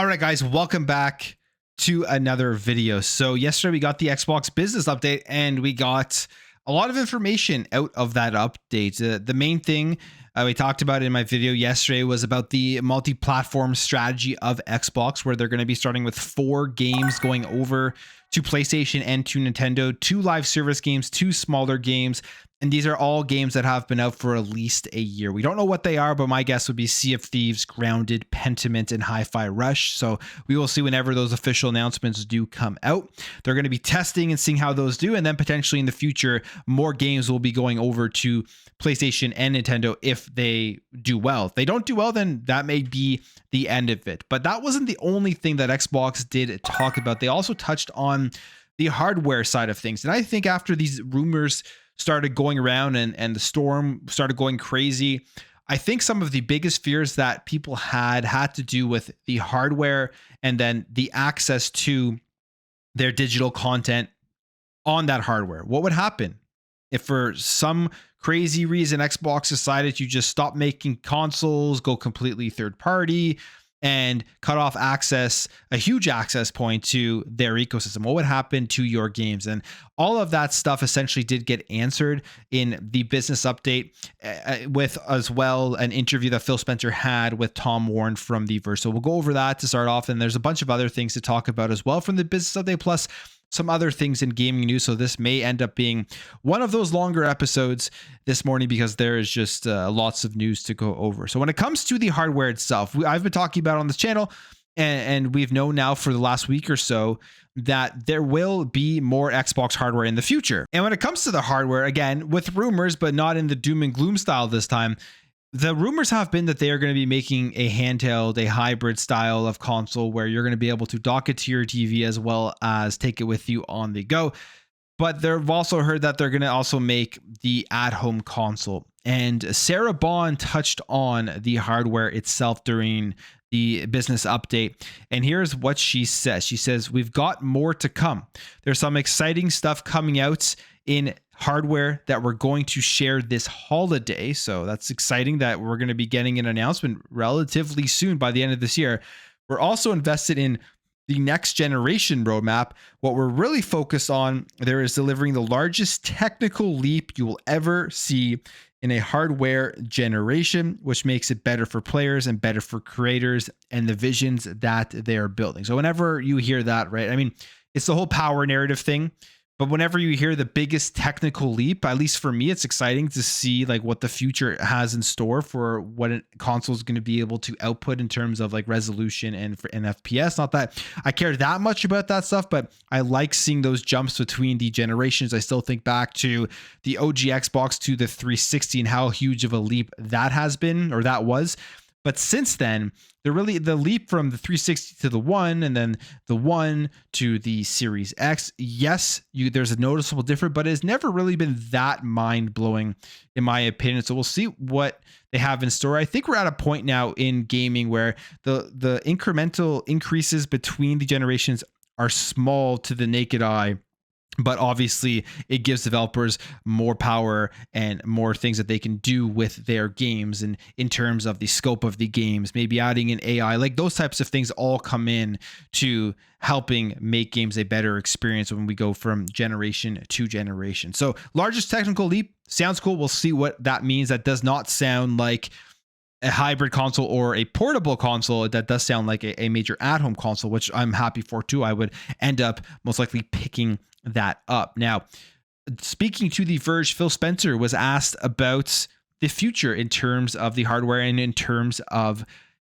All right, guys, welcome back to another video. So yesterday we got the Xbox business update and we got a lot of information out of that update. The main thing we talked about in my video yesterday was about the multi-platform strategy of Xbox, where they're going to be starting with 4 games going over to PlayStation and to Nintendo, 2 live service games, 2 smaller games. And these are all games that have been out for at least a year. We don't know what they are, but my guess would be Sea of Thieves, Grounded, Pentiment, and Hi-Fi Rush. So we will see whenever those official announcements do come out. They're going to be testing and seeing how those do. And then potentially in the future, more games will be going over to PlayStation and Nintendo if they do well. If they don't do well, then that may be the end of it. But that wasn't the only thing that Xbox did talk about. They also touched on the hardware side of things. And I think after these rumors started going around and the storm started going crazy, I think some of the biggest fears that people had to do with the hardware and then the access to their digital content on that hardware. What would happen if for some crazy reason Xbox decided to just stop making consoles, go completely third party, and cut off access, a huge access point to their ecosystem? What would happen to your games? And all of that stuff essentially did get answered in the business update, with as well an interview that Phil Spencer had with Tom Warren from The Verge. So we'll go over that to start off. And there's a bunch of other things to talk about as well from the business update, plus some other things in gaming news. So this may end up being one of those longer episodes this morning because there is just lots of news to go over. So when it comes to the hardware itself, I've been talking about on this channel, and we've known now for the last week or so that there will be more Xbox hardware in the future. And when it comes to the hardware, again, with rumors, but not in the doom and gloom style this time, the rumors have been that they are going to be making a handheld, a hybrid style of console where you're going to be able to dock it to your TV as well as take it with you on the go. But they've also heard that they're going to also make the at-home console. And Sarah Bond touched on the hardware itself during the business update. And here's what she says. She says, "We've got more to come. There's some exciting stuff coming out in hardware that we're going to share this holiday." So that's exciting that we're going to be getting an announcement relatively soon by the end of this year. We're also invested in the next generation roadmap. What we're really focused on there is delivering the largest technical leap you will ever see in a hardware generation, which makes it better for players and better for creators and the visions that they're building. So whenever you hear that, right, I mean, it's the whole power narrative thing. But whenever you hear the biggest technical leap, at least for me, it's exciting to see like what the future has in store for what a console is going to be able to output in terms of like resolution and FPS. Not that I care that much about that stuff, but I like seeing those jumps between the generations. I still think back to the OG Xbox to the 360 and how huge of a leap that has been, or that was. But since then, the leap from the 360 to the One, and then the One to the Series X, yes, there's a noticeable difference, but it's never really been that mind-blowing in my opinion. So we'll see what they have in store. I think we're at a point now in gaming where the incremental increases between the generations are small to the naked eye. But obviously, it gives developers more power and more things that they can do with their games. And in terms of the scope of the games, maybe adding an AI, like those types of things all come in to helping make games a better experience when we go from generation to generation. So largest technical leap sounds cool. We'll see what that means. That does not sound like a hybrid console or a portable console. That does sound like a major at-home console, which I'm happy for too. I would end up most likely picking that up. Now, speaking to The Verge, Phil Spencer was asked about the future in terms of the hardware and in terms of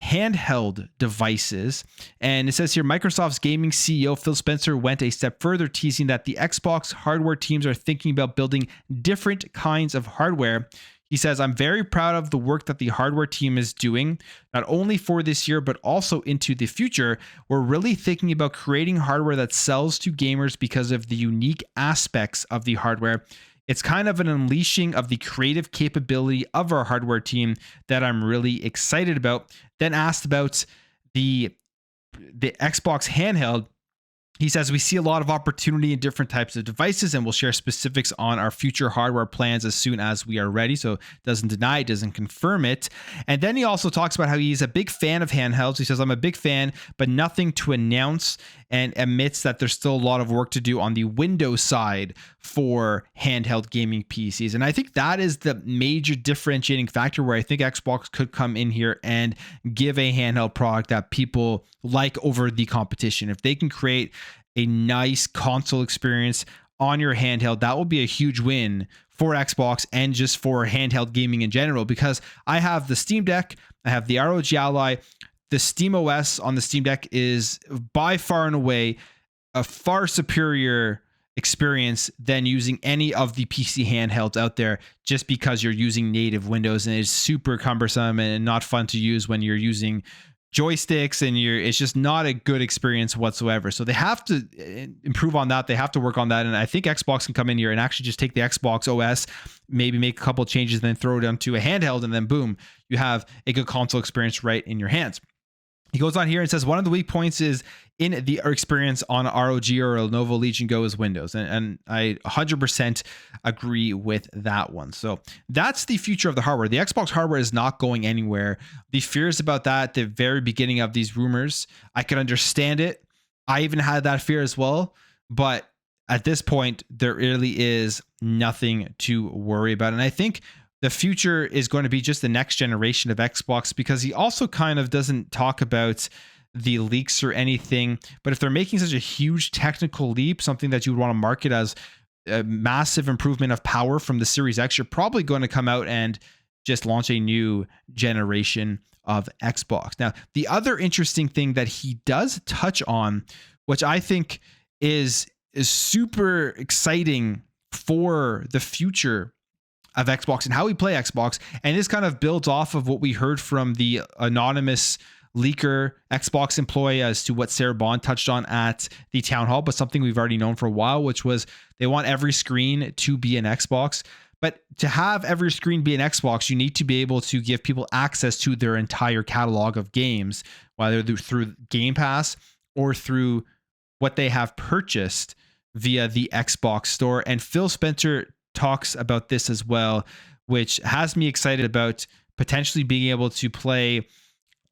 handheld devices. And it says here, Microsoft's gaming CEO Phil Spencer went a step further, teasing that the Xbox hardware teams are thinking about building different kinds of hardware. He says, "I'm very proud of the work that the hardware team is doing, not only for this year, but also into the future. We're really thinking about creating hardware that sells to gamers because of the unique aspects of the hardware. It's kind of an unleashing of the creative capability of our hardware team that I'm really excited about." Then asked about the Xbox handheld, He says, we see a lot of opportunity in different types of devices, and we'll share specifics on our future hardware plans as soon as we are ready. So doesn't deny it, doesn't confirm it. And then he also talks about how he's a big fan of handhelds. He says, I'm a big fan, but nothing to announce, and admits that there's still a lot of work to do on the Windows side for handheld gaming PCs. And I think that is the major differentiating factor where I think Xbox could come in here and give a handheld product that people like over the competition. If they can create a nice console experience on your handheld, that will be a huge win for Xbox and just for handheld gaming in general, because I have the Steam Deck, I have the ROG Ally. The Steam OS on the Steam Deck is by far and away a far superior experience than using any of the PC handhelds out there, just because you're using native Windows, and it's super cumbersome and not fun to use when you're using joysticks, and it's just not a good experience whatsoever. So they have to improve on that. They have to work on that. And I think Xbox can come in here and actually just take the Xbox OS, maybe make a couple of changes, then throw it onto a handheld, and then boom, you have a good console experience right in your hands. He goes on here and says, one of the weak points is in the experience on ROG or Lenovo Legion Go is Windows. And I 100% agree with that one. So that's the future of the hardware. The Xbox hardware is not going anywhere. The fears about that at the very beginning of these rumors, I could understand it. I even had that fear as well. But at this point, there really is nothing to worry about. And I think the future is going to be just the next generation of Xbox, because he also kind of doesn't talk about the leaks or anything. But if they're making such a huge technical leap, something that you would want to market as a massive improvement of power from the Series X, you're probably going to come out and just launch a new generation of Xbox. Now, the other interesting thing that he does touch on, which I think is super exciting for the future of Xbox and how we play Xbox. And this kind of builds off of what we heard from the anonymous leaker Xbox employee as to what Sarah Bond touched on at the town hall, but something we've already known for a while, which was they want every screen to be an Xbox. But to have every screen be an Xbox, you need to be able to give people access to their entire catalog of games, whether through Game Pass or through what they have purchased via the Xbox store. And Phil Spencer talks about this as well, which has me excited about potentially being able to play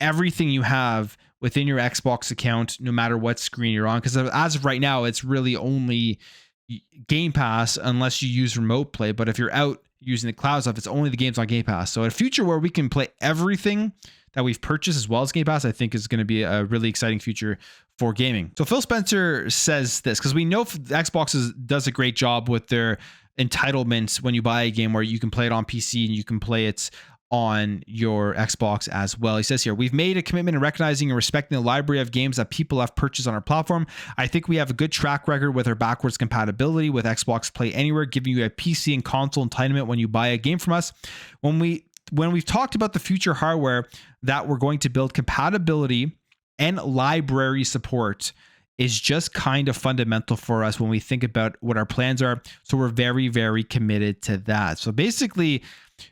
everything you have within your Xbox account, no matter what screen you're on. Because as of right now, it's really only Game Pass unless you use remote play. But if you're out using the cloud stuff, it's only the games on Game Pass. So a future where we can play everything that we've purchased as well as Game Pass, I think is going to be a really exciting future for gaming. So Phil Spencer says this, because we know Xbox does a great job with their entitlements when you buy a game, where you can play it on PC and you can play it on your Xbox as well. He says here, we've made a commitment in recognizing and respecting the library of games that people have purchased on our platform. I think we have a good track record with our backwards compatibility with Xbox Play Anywhere, giving you a PC and console entitlement when you buy a game from us. When we've talked about the future hardware that we're going to build, compatibility and library support is just kind of fundamental for us when we think about what our plans are. So we're very, very committed to that. So basically,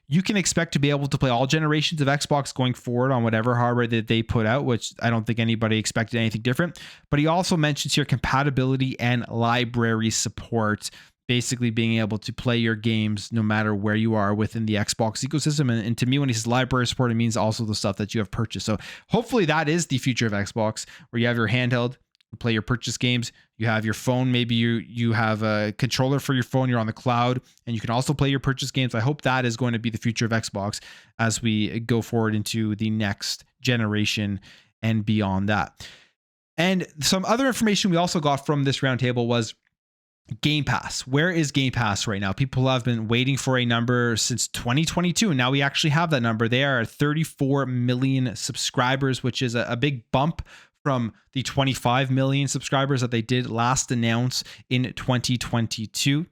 you can expect to be able to play all generations of Xbox going forward on whatever hardware that they put out, which I don't think anybody expected anything different. But he also mentions here compatibility and library support, basically being able to play your games no matter where you are within the Xbox ecosystem. And to me, when he says library support, it means also the stuff that you have purchased. So hopefully that is the future of Xbox, where you have your handheld, you play your purchase games, you have your phone, maybe you have a controller for your phone, you're on the cloud, and you can also play your purchase games. I hope that is going to be the future of Xbox as we go forward into the next generation and beyond that. And some other information we also got from this roundtable was Game Pass. Where is Game Pass right now? People have been waiting for a number since 2022, and now we actually have that number. They are 34 million subscribers, which is a big bump from the 25 million subscribers that they did last announce in 2022.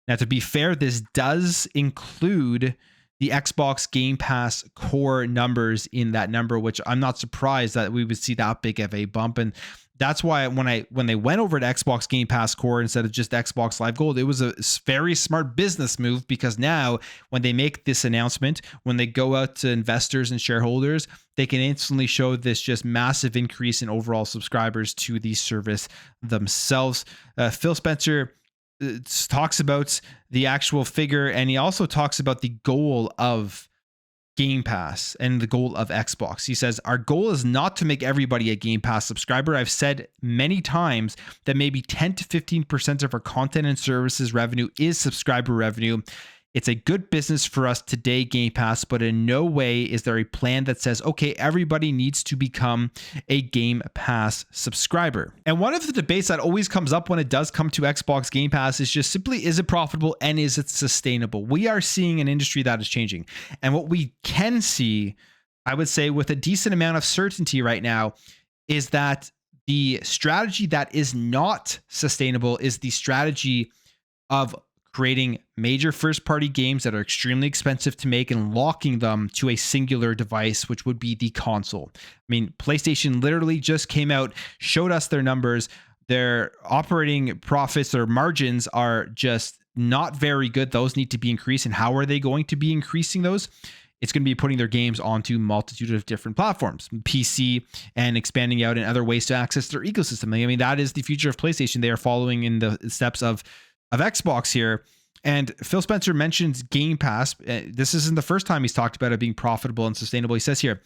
Now, to be fair, this does include the Xbox Game Pass core numbers in that number, which I'm not surprised that we would see that big of a bump. And that's why when they went over to Xbox Game Pass Core instead of just Xbox Live Gold, it was a very smart business move, because now when they make this announcement, when they go out to investors and shareholders, they can instantly show this just massive increase in overall subscribers to the service themselves. Phil Spencer talks about the actual figure, and he also talks about the goal of Game Pass and the goal of Xbox. He says, our goal is not to make everybody a Game Pass subscriber. I've said many times that maybe 10 to 15% of our content and services revenue is subscriber revenue. It's a good business for us today, Game Pass, but in no way is there a plan that says, okay, everybody needs to become a Game Pass subscriber. And one of the debates that always comes up when it does come to Xbox Game Pass is just simply, is it profitable and is it sustainable? We are seeing an industry that is changing. And what we can see, I would say with a decent amount of certainty right now, is that the strategy that is not sustainable is the strategy of creating major first-party games that are extremely expensive to make and locking them to a singular device, which would be the console. I mean, PlayStation literally just came out, showed us their numbers. Their operating profits or margins are just not very good. Those need to be increased. And how are they going to be increasing those? It's going to be putting their games onto a multitude of different platforms, PC, and expanding out in other ways to access their ecosystem. I mean, that is the future of PlayStation. They are following in the steps of Xbox here. And Phil Spencer mentions Game Pass. This isn't the first time he's talked about it being profitable and sustainable. He says here,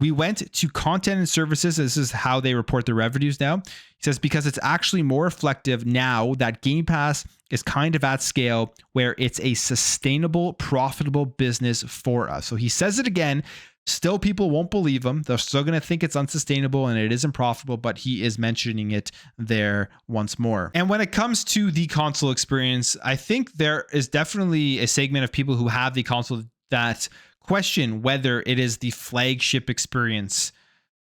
we went to content and services. This is how they report their revenues now. He says, because it's actually more reflective now that Game Pass is kind of at scale where it's a sustainable, profitable business for us. So he says it again. Still, people won't believe him. They're still going to think it's unsustainable and it isn't profitable, but he is mentioning it there once more. And when it comes to the console experience, I think there is definitely a segment of people who have the console that question whether it is the flagship experience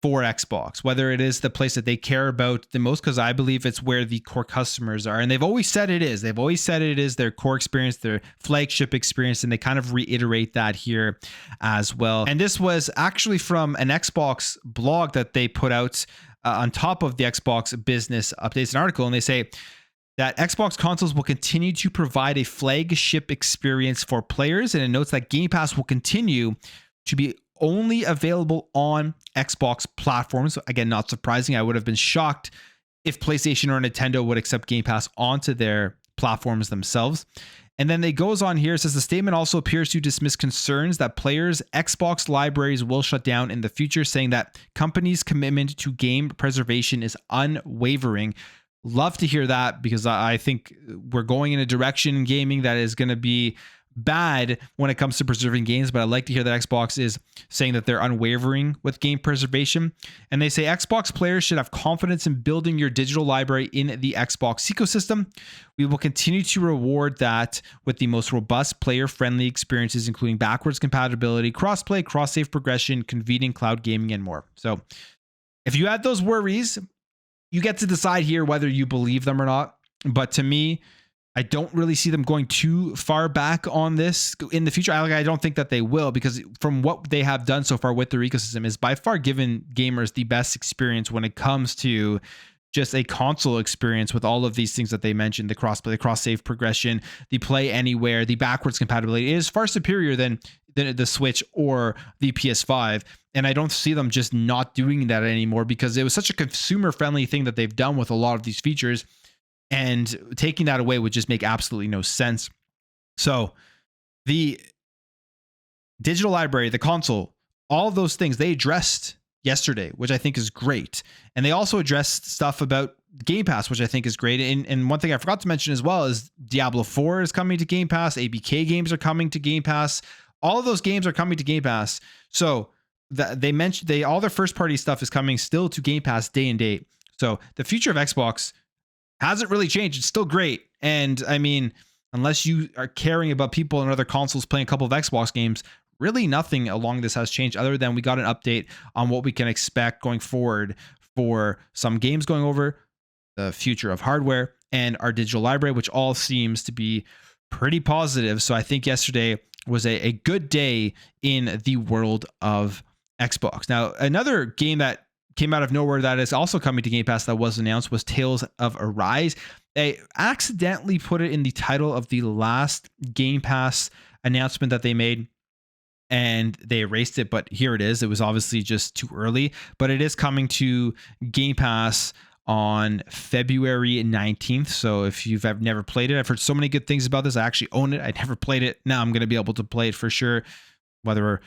for Xbox, whether it is the place that they care about the most, because I believe it's where the core customers are. And they've always said it is. They've always said it is their core experience, their flagship experience, and they kind of reiterate that here as well. And this was actually from an Xbox blog that they put out on top of the Xbox business updates, an article, and they say that Xbox consoles will continue to provide a flagship experience for players, and it notes that Game Pass will continue to be only available on Xbox platforms. Again, not surprising. I would have been shocked if PlayStation or Nintendo would accept Game Pass onto their platforms themselves. And then it goes on here, it says the statement also appears to dismiss concerns that players' Xbox libraries will shut down in the future, saying that companies' commitment to game preservation is unwavering. Love to hear that, because I think we're going in a direction in gaming that is going to be bad when it comes to preserving games, but I like to hear that Xbox is saying that they're unwavering with game preservation. And they say Xbox players should have confidence in building your digital library in the Xbox ecosystem. We will continue to reward that with the most robust player-friendly experiences, including backwards compatibility, crossplay, cross-save progression, convenient cloud gaming, and more. So if you had those worries, you get to decide here whether you believe them or not. But to me, I don't really see them going too far back on this in the future. I don't think that they will, because from what they have done so far with their ecosystem is by far given gamers the best experience when it comes to just a console experience with all of these things that they mentioned, the crossplay, the cross-save progression, the play anywhere, the backwards compatibility. It is far superior than the Switch or the PS5. And I don't see them just not doing that anymore, because it was such a consumer-friendly thing that they've done with a lot of these features. And taking that away would just make absolutely no sense. So the digital library, the console, all of those things they addressed yesterday, which I think is great. And they also addressed stuff about Game Pass, which I think is great. And one thing I forgot to mention as well is Diablo 4 is coming to Game Pass. ABK games are coming to Game Pass. All of those games are coming to Game Pass. So they mentioned all their first party stuff is coming still to Game Pass day and date. So the future of Xbox hasn't really changed. It's still great. And I mean, unless you are caring about people on other consoles playing a couple of Xbox games, really nothing along this has changed, other than we got an update on what we can expect going forward for some games going over, the future of hardware, and our digital library, which all seems to be pretty positive. So I think yesterday was a good day in the world of Xbox. Now, another game that came out of nowhere that is also coming to Game Pass that was announced was Tales of Arise. They accidentally put it in the title of the last Game Pass announcement that they made, and they erased it, but here it is. It was obviously just too early, but it is coming to Game Pass on February 19th. So if you've never played it, I've heard so many good things about this. I actually own it. I never played it. Now I'm going to be able to play it for sure, whether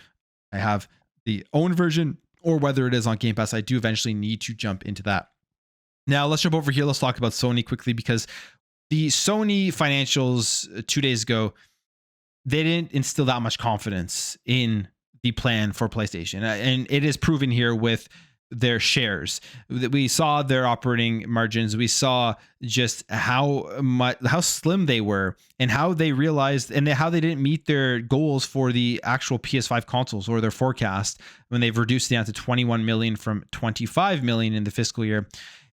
I have the own version or whether it is on Game Pass. I do eventually need to jump into that. Now let's jump over here. Let's talk about Sony quickly, because the Sony financials 2 days ago, they didn't instill that much confidence in the plan for PlayStation. And it is proven here with their shares. We saw their operating margins. We saw just how slim they were, and how they realized, and how they didn't meet their goals for the actual PS5 consoles, or their forecast, when they've reduced it down to 21 million from 25 million in the fiscal year.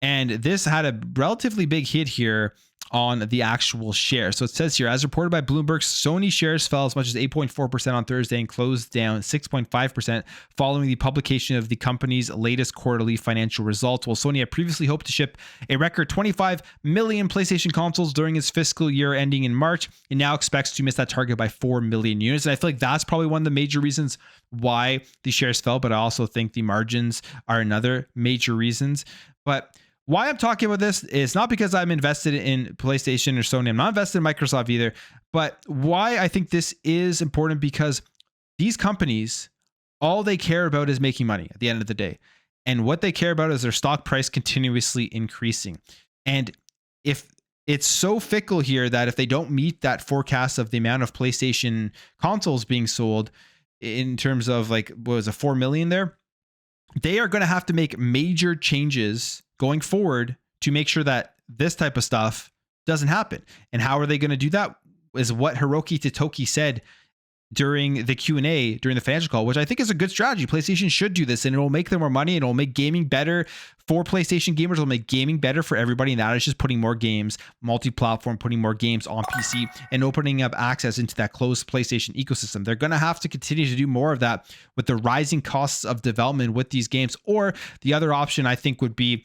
And this had a relatively big hit here on the actual share. So it says here, as reported by Bloomberg, Sony shares fell as much as 8.4% on Thursday and closed down 6.5% following the publication of the company's latest quarterly financial results. While Sony had previously hoped to ship a record 25 million PlayStation consoles during its fiscal year ending in March, it now expects to miss that target by 4 million units. And I feel like that's probably one of the major reasons why the shares fell, but I also think the margins are another major reasons. But why I'm talking about this is not because I'm invested in PlayStation or Sony. I'm not invested in Microsoft either. But why I think this is important, because these companies, all they care about is making money at the end of the day. And what they care about is their stock price continuously increasing. And if it's so fickle here that if they don't meet that forecast of the amount of PlayStation consoles being sold, in terms of like, what was it, 4 million there, they are going to have to make major changes going forward to make sure that this type of stuff doesn't happen. And how are they going to do that is what Hiroki Totoki said during the Q&A during the financial call, which I think is a good strategy. PlayStation should do this, and it will make them more money, and it will make gaming better for PlayStation gamers. It will make gaming better for everybody, and that is just putting more games, multi-platform, putting more games on PC, and opening up access into that closed PlayStation ecosystem. They're going to have to continue to do more of that with the rising costs of development with these games. Or the other option, I think, would be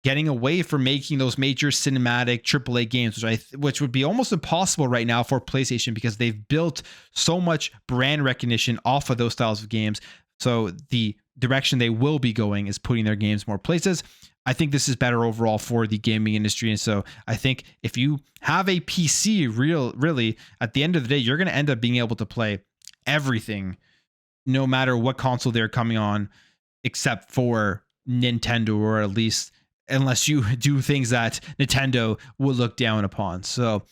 getting away from making those major cinematic AAA games, which would be almost impossible right now for PlayStation, because they've built so much brand recognition off of those styles of games. So the direction they will be going is putting their games more places. I think this is better overall for the gaming industry. And so I think if you have a PC, really, at the end of the day, you're going to end up being able to play everything, no matter what console they're coming on, except for Nintendo, or at least unless you do things that Nintendo will look down upon. So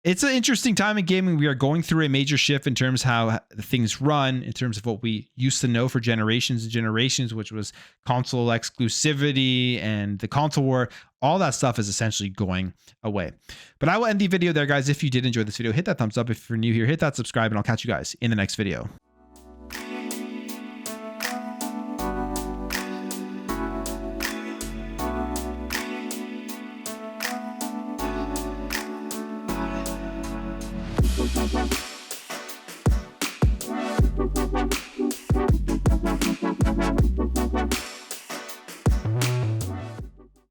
it's an interesting time in gaming. We are going through a major shift in terms of how things run, in terms of what we used to know for generations and generations, which was console exclusivity and the console war. All that stuff is essentially going away. But I will end the video there, guys. If you did enjoy this video, hit that thumbs up. If you're new here, hit that subscribe, and I'll catch you guys in the next video. Bye.